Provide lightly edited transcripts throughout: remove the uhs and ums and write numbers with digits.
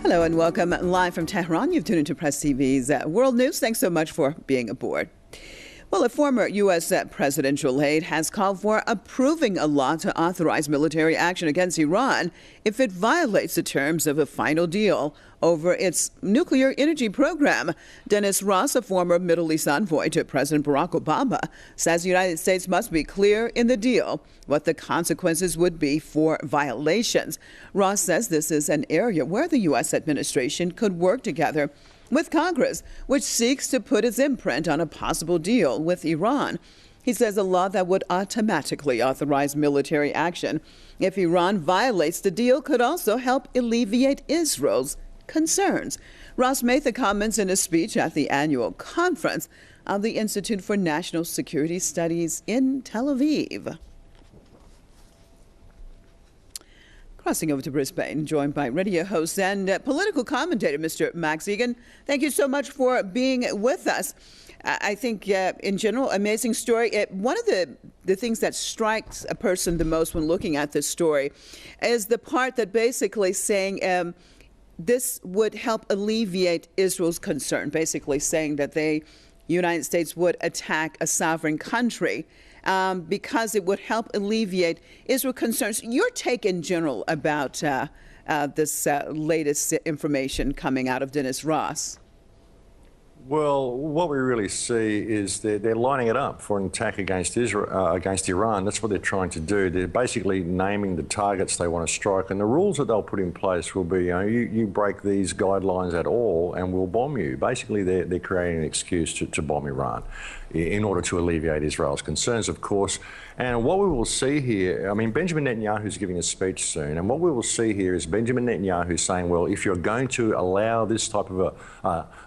Hello and welcome live from Tehran. You've tuned into Press TV's World News. Thanks so much for being aboard. Well, a former U.S. presidential aide has called for approving a law to authorize military action against Iran if it violates the terms of a final deal over its nuclear energy program. Dennis Ross, a former Middle East envoy to President Barack Obama, says the United States must be clear in the deal what the consequences would be for violations. Ross says this is an area where the U.S. administration could work together with Congress, which seeks to put its imprint on a possible deal with Iran. He says a law that would automatically authorize military action if Iran violates the deal could also help alleviate Israel's concerns. Ross made the comments in a speech at the annual conference of the Institute for National Security Studies in Tel Aviv. Crossing over to Brisbane, joined by radio host and political commentator, Mr. Max Igan. Thank you so much for being with us. I think, in general, amazing story. One of the things that strikes a person the most when looking at this story is the part that basically saying this would help alleviate Israel's concern, basically saying that the United States would attack a sovereign country because it would help alleviate Israel's concerns. Your take in general about this latest information coming out of Dennis Ross? Well, what we really see is they're lining it up for an attack against Israel, against Iran. That's what they're trying to do. They're basically naming the targets they want to strike, and the rules that they'll put in place will be, you break these guidelines at all, and we'll bomb you. Basically, they're creating an excuse to bomb Iran in order to alleviate Israel's concerns, of course. And what we will see here, Benjamin Netanyahu is giving a speech soon, and what we will see here is Benjamin Netanyahu saying, well, if you're going to allow this type of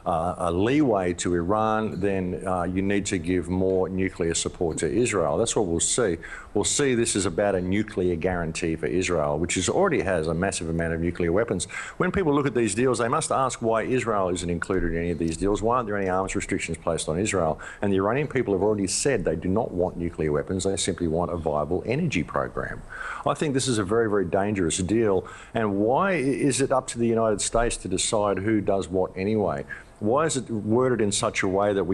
a leeway to Iran, then you need to give more nuclear support to Israel. That's what we'll see. We'll see this is about a nuclear guarantee for Israel, which already has a massive amount of nuclear weapons. When people look at these deals, they must ask why Israel isn't included in any of these deals. Why aren't there any arms restrictions placed on Israel? And the Iranian people have already said they do not want nuclear weapons. They simply want a viable energy program. I think this is a very, very dangerous deal. And why is it up to the United States to decide who does what anyway? Why is it worded in such a way that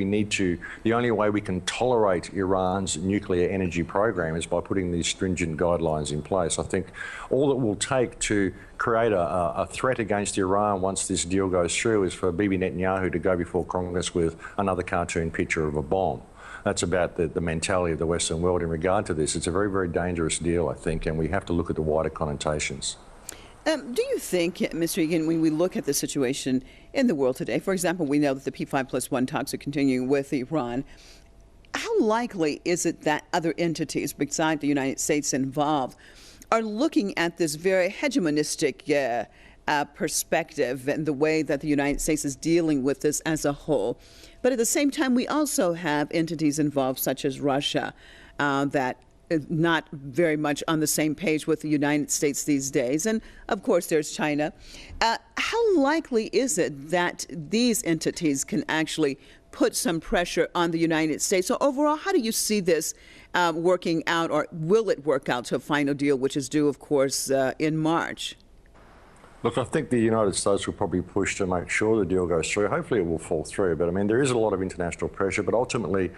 the only way we can tolerate Iran's nuclear energy program is by putting these stringent guidelines in place? I think all it will take to create a threat against Iran once this deal goes through is for Bibi Netanyahu to go before Congress with another cartoon picture of a bomb. That's about the mentality of the Western world in regard to this. It's a very, very dangerous deal, I think, and we have to look at the wider connotations. Do you think, Mr. Egan, when we look at the situation in the world today, for example, we know that the P5+1 talks are continuing with Iran. How likely is it that other entities besides the United States involved are looking at this very hegemonistic perspective and the way that the United States is dealing with this as a whole? But at the same time, we also have entities involved, such as Russia, that not very much on the same page with the United States these days. And of course, there's China. How likely is it that these entities can actually put some pressure on the United States? So overall, how do you see this working out, or will it work out to a final deal, which is due, of course, in March? Look, I think the United States will probably push to make sure the deal goes through. Hopefully it will fall through. But there is a lot of international pressure, but ultimately,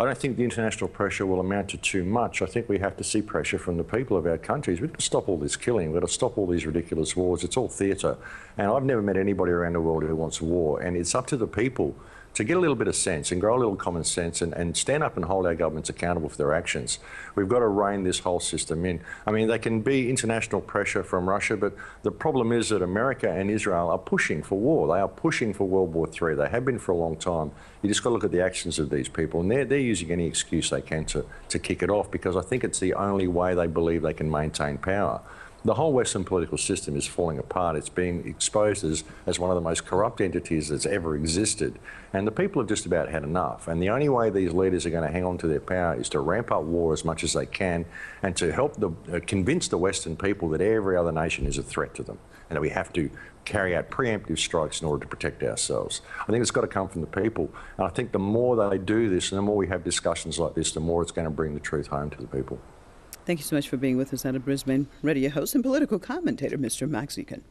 I don't think the international pressure will amount to too much. I think we have to see pressure from the people of our countries. We've got to stop all this killing. We've got to stop all these ridiculous wars. It's all theatre. And I've never met anybody around the world who wants a war. And it's up to the people to get a little bit of sense and grow a little common sense and stand up and hold our governments accountable for their actions. We've got to rein this whole system in. There can be international pressure from Russia, but the problem is that America and Israel are pushing for war. They are pushing for World War III. They have been for a long time. You just got to look at the actions of these people, and they're using any excuse they can to kick it off, because I think it's the only way they believe they can maintain power. The whole Western political system is falling apart. It's being exposed as one of the most corrupt entities that's ever existed. And the people have just about had enough. And the only way these leaders are going to hang on to their power is to ramp up war as much as they can and to help convince the Western people that every other nation is a threat to them and that we have to carry out preemptive strikes in order to protect ourselves. I think it's got to come from the people. And I think the more they do this and the more we have discussions like this, the more it's going to bring the truth home to the people. Thank you so much for being with us out of Brisbane. Radio host and political commentator, Mr. Max Igan.